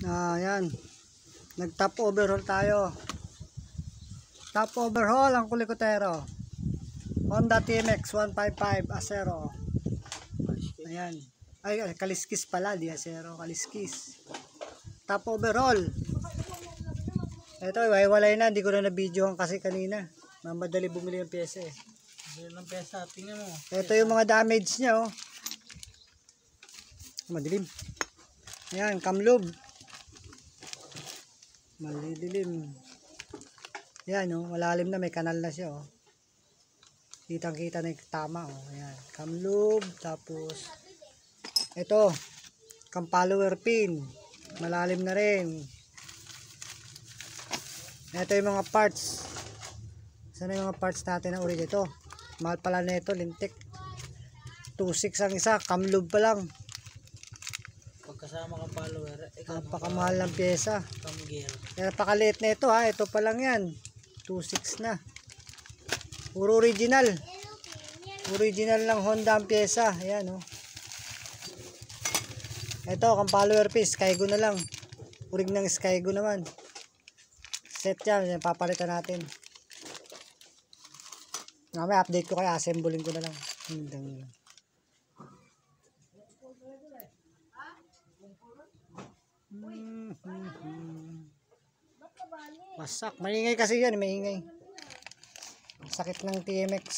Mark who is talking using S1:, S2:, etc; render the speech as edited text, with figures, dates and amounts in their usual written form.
S1: Yan. Nag-top overhaul tayo. Top overhaul ang kulikotero. Honda TMX 155 Acero. Ayan. Ay, kaliskis pala, di Acero, kaliskis. Top overhaul. Ito, iwalay na, hindi ko na na-videohan kasi kanina. Mamadali bumili ng pyesa eh.
S2: Ng pyesa, tingnan mo.
S1: Ito yung mga damage niya oh. Madilim. Ayan, kamlub. Malidilim. Ayan oh, malalim na, may kanal na siya oh. Kitang kita na yung tama oh. Ayan, kamlub. Tapos ito, cam follower pin. Malalim na rin. Ito yung mga parts. Sana yung mga parts natin na ulit ito. Mahal pala na ito, lintik. 2.6 ang isa, kamlub pa lang.
S2: Pagkasama kang follower,
S1: Napakamahal ng pyesa.
S2: Kamgear.
S1: Kaya napakaliit na ito ha, ito pa lang yan. 2.6 na. Puro original. Original lang Honda ang pyesa. Ayan oh. Ito, kang follower piece, Skygo na lang. Urig ng Skygo naman. Set yan, papalitan natin. May update ko kaya, assembling ko na lang. Wasak, maingay kasi yan, maingay. Sakit ng TMX.